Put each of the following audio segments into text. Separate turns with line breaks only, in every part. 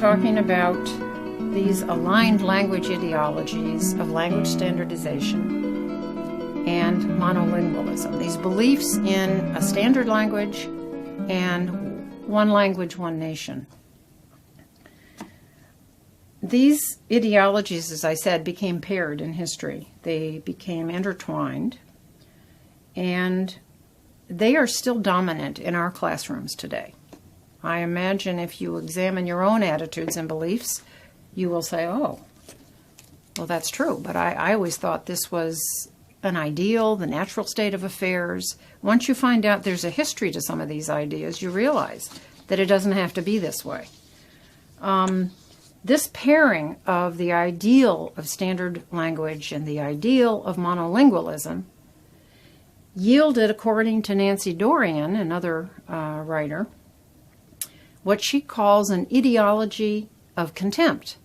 talking about these aligned language ideologies of language standardization and monolingualism, these beliefs in a standard language and one language, one nation. These ideologies, as I said, became paired in history. They became intertwined, and they are still dominant in our classrooms today. I imagine if you examine your own attitudes and beliefs, you will say, oh, well, that's true, but I always thought this was an ideal, the natural state of affairs. Once you find out there's a history to some of these ideas, you realize that it doesn't have to be this way. This pairing of the ideal of standard language and the ideal of monolingualism yielded, according to Nancy Dorian, another writer, what she calls an ideology of contempt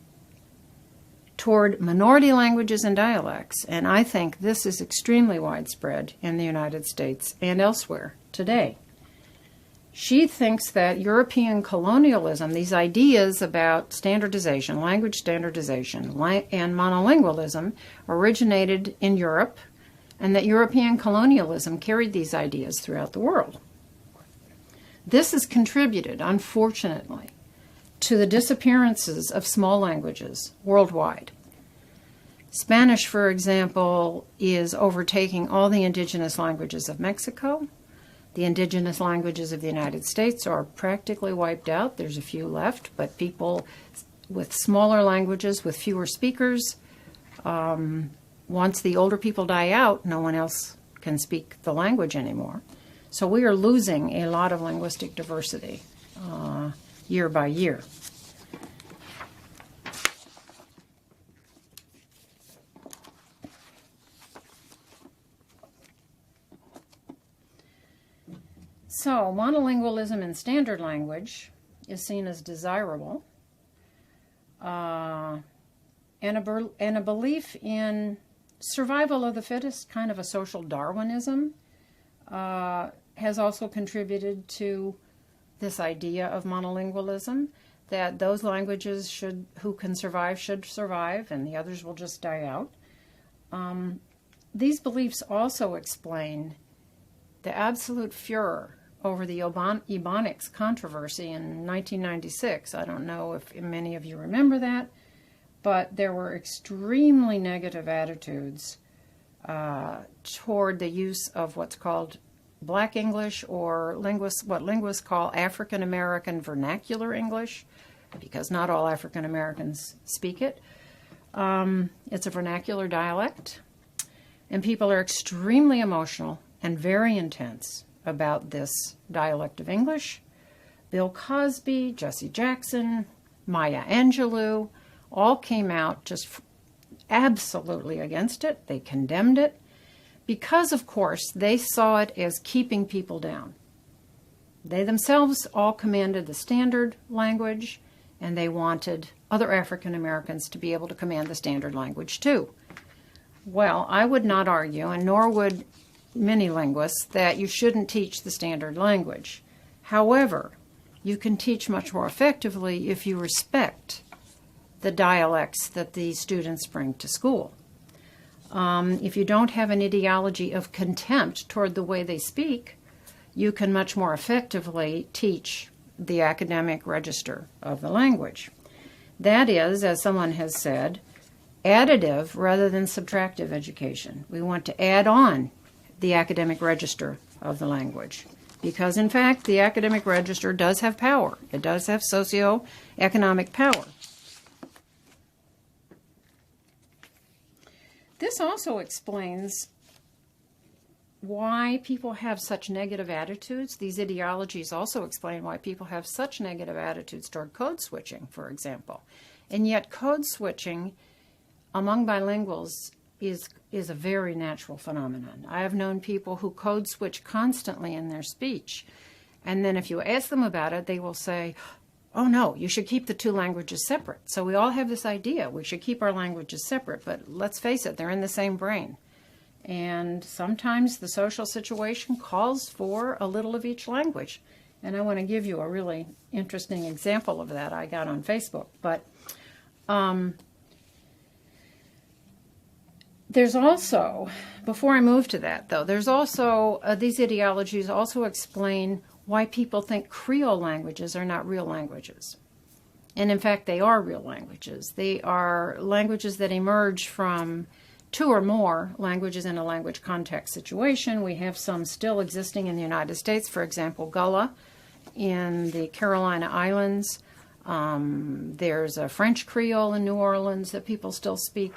toward minority languages and dialects. And I think this is extremely widespread in the United States and elsewhere today. She thinks that European colonialism, these ideas about standardization, language standardization, and monolingualism originated in Europe, and that European colonialism carried these ideas throughout the world. This has contributed, unfortunately, to the disappearances of small languages worldwide. Spanish, for example, is overtaking all the indigenous languages of Mexico. The indigenous languages of the United States are practically wiped out. There's a few left, but people with smaller languages, with fewer speakers, once the older people die out, no one else can speak the language anymore. So we are losing a lot of linguistic diversity year by year. So monolingualism in standard language is seen as desirable, and a belief in survival of the fittest, kind of a social Darwinism, has also contributed to this idea of monolingualism, that those languages who can survive should survive and the others will just die out. These beliefs also explain the absolute furor over the Ebonics controversy in 1996. I don't know if many of you remember that, but there were extremely negative attitudes toward the use of what's called Black English, or what linguists call African American vernacular English, because not all African Americans speak it. It's a vernacular dialect, and people are extremely emotional and very intense about this dialect of English. Bill Cosby, Jesse Jackson, Maya Angelou all came out just absolutely against it. They condemned it because, of course, they saw it as keeping people down. They themselves all commanded the standard language, and they wanted other African Americans to be able to command the standard language too. Well, I would not argue, and nor would many linguists, that you shouldn't teach the standard language. However, you can teach much more effectively if you respect the dialects that the students bring to school. If you don't have an ideology of contempt toward the way they speak, you can much more effectively teach the academic register of the language. That is, as someone has said, additive rather than subtractive education. We want to add on the academic register of the language, because in fact the academic register does have power. It does have socio-economic power. This also explains why people have such negative attitudes. These ideologies also explain why people have such negative attitudes toward code switching, for example. And yet code switching among bilinguals is a very natural phenomenon. I have known people who code switch constantly in their speech, and then if you ask them about it, they will say, oh no, you should keep the two languages separate. So we all have this idea, we should keep our languages separate, but let's face it, they're in the same brain. And sometimes the social situation calls for a little of each language, And I want to give you a really interesting example of that I got on Facebook. But there's also, before I move to that though, there's also, these ideologies also explain why people think Creole languages are not real languages. And in fact, they are real languages. They are languages that emerge from two or more languages in a language context situation. We have some still existing in the United States, for example, Gullah in the Carolina Islands. There's a French Creole in New Orleans that people still speak.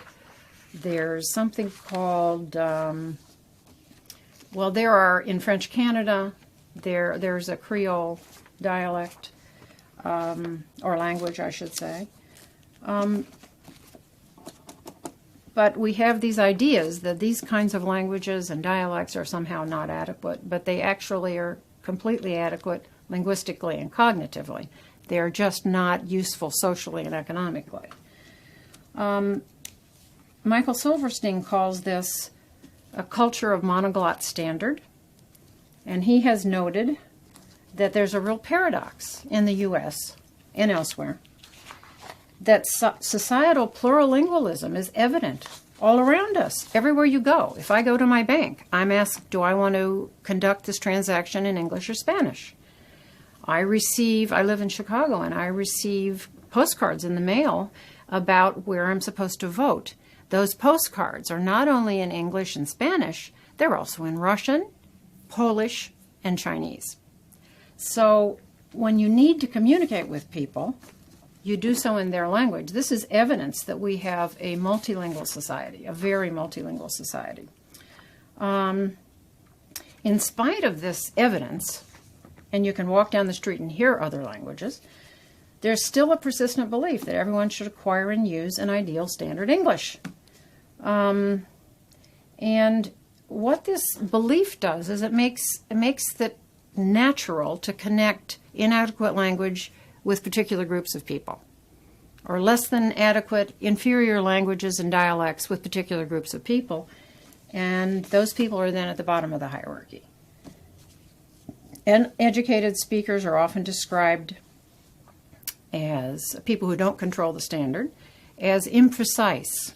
There's something called, there are in French Canada, there's a Creole dialect, or language, I should say. But we have these ideas that these kinds of languages and dialects are somehow not adequate, but they actually are completely adequate linguistically and cognitively. They are just not useful socially and economically. Michael Silverstein calls this a culture of monoglot standard, and he has noted that there's a real paradox in the U.S. and elsewhere, that societal plurilingualism is evident all around us, everywhere you go. If I go to my bank, I'm asked, do I want to conduct this transaction in English or Spanish? I live in Chicago, and I receive postcards in the mail about where I'm supposed to vote. Those postcards are not only in English and Spanish, they're also in Russian, Polish, and Chinese. So when you need to communicate with people, you do so in their language. This is evidence that we have a multilingual society, a very multilingual society. In spite of this evidence, and you can walk down the street and hear other languages, there's still a persistent belief that everyone should acquire and use an ideal standard English. And what this belief does is it makes it natural to connect inadequate language with particular groups of people, or less than adequate, inferior languages and dialects with particular groups of people, and those people are then at the bottom of the hierarchy. And educated speakers are often described as people who don't control the standard, as imprecise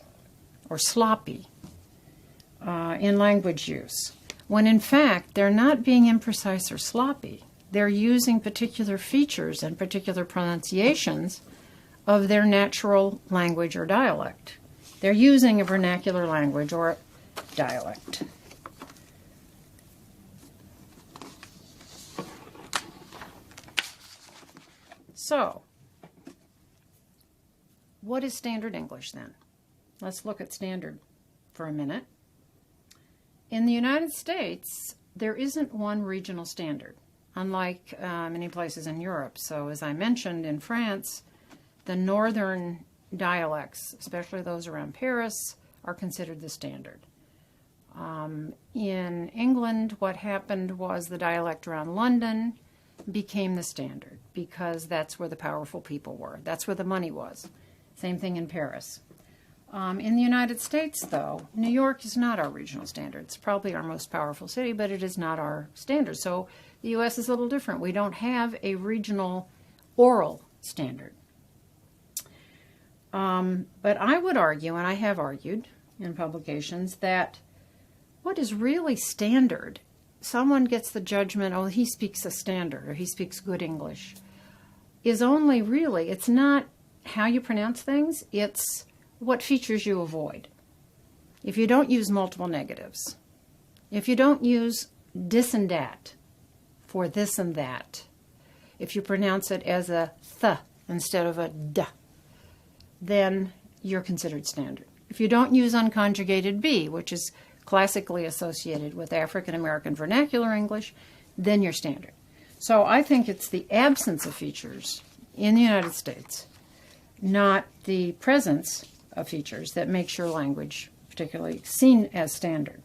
or sloppy in language use, when in fact they're not being imprecise or sloppy. They're using particular features and particular pronunciations of their natural language or dialect. They're using a vernacular language or dialect. So, what is standard English then? Let's look at standard for a minute. In the United States, there isn't one regional standard, unlike many places in Europe. So as I mentioned, in France, the northern dialects, especially those around Paris, are considered the standard. In England, what happened was the dialect around London became the standard because that's where the powerful people were. That's where the money was. Same thing in Paris. In the United States, though, New York is not our regional standard. It's probably our most powerful city, but it is not our standard. So the U.S. is a little different. We don't have a regional oral standard. But I would argue, and I have argued in publications, that what is really standard, someone gets the judgment, oh, he speaks a standard, or he speaks good English, is only really, it's not how you pronounce things, it's what features you avoid. If you don't use multiple negatives, if you don't use dis and dat for this and that, if you pronounce it as a th instead of a d, then you're considered standard. If you don't use unconjugated b, which is classically associated with African American vernacular English, then you're standard. So I think it's the absence of features in the United States, not the presence of features, that makes your language particularly seen as standard.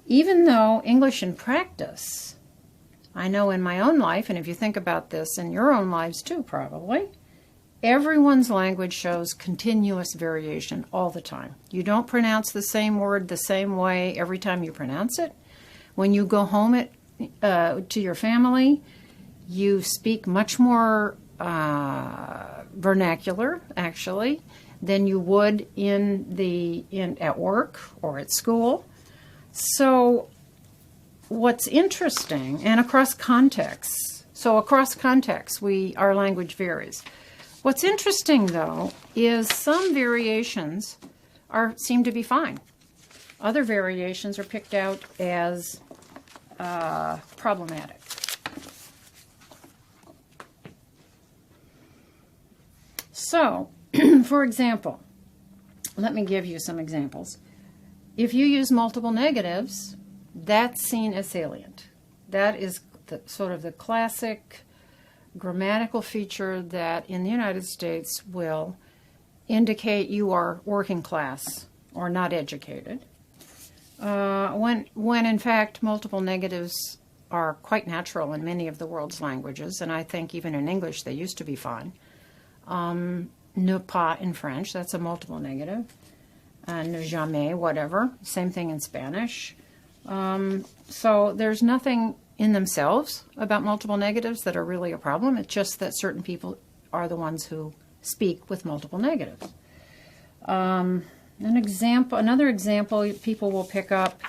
Even though English in practice, I know in my own life, and if you think about this in your own lives too probably, everyone's language shows continuous variation all the time. You don't pronounce the same word the same way every time you pronounce it. When you go home at to your family, you speak much more vernacular, actually, than you would at work or at school. So what's interesting, and across contexts, our language varies. What's interesting, though, is some variations seem to be fine. Other variations are picked out as problematic. So, for example, let me give you some examples. If you use multiple negatives, that's seen as salient. That is sort of the classic grammatical feature that in the United States will indicate you are working class or not educated. When in fact multiple negatives are quite natural in many of the world's languages, and I think even in English they used to be fine. Ne pas in French, that's a multiple negative. Ne jamais, whatever. Same thing in Spanish. So there's nothing in themselves about multiple negatives that are really a problem. It's just that certain people are the ones who speak with multiple negatives. Another example people will pick up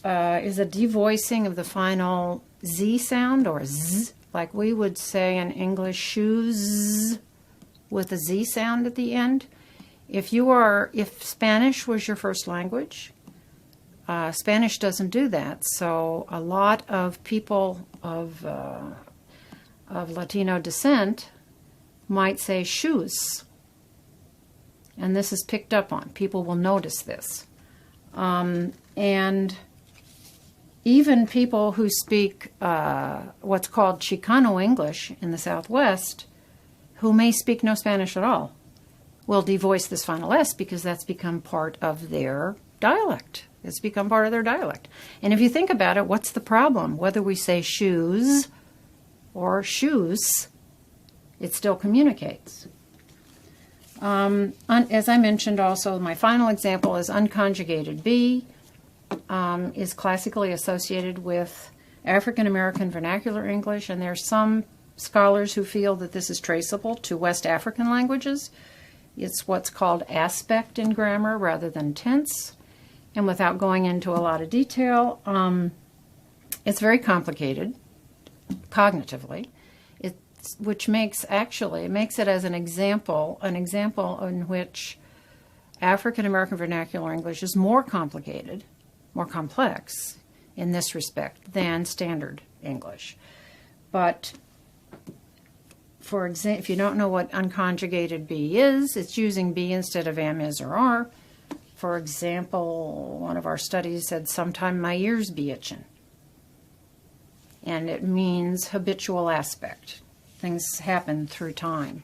is a devoicing of the final Z sound, or Z, like we would say in English, shoes, with a Z sound at the end. If Spanish was your first language, Spanish doesn't do that. So a lot of people of Latino descent might say shoes. And this is picked up on. People will notice this. And even people who speak what's called Chicano English in the Southwest, who may speak no Spanish at all, will devoice this final S because that's become part of their dialect. It's become part of their dialect. And if you think about it, what's the problem? Whether we say shoes or shoes, it still communicates. As I mentioned also, my final example is unconjugated B, is classically associated with African American vernacular English, and there's some scholars who feel that this is traceable to West African languages. It's what's called aspect in grammar rather than tense. And without going into a lot of detail, it's very complicated cognitively, which makes it as an example in which African American vernacular English is more complicated, more complex in this respect than standard English. But for example, if you don't know what unconjugated B is, it's using B instead of am, is, or are. For example, one of our studies said, sometime my ears be itching. And it means habitual aspect. Things happen through time.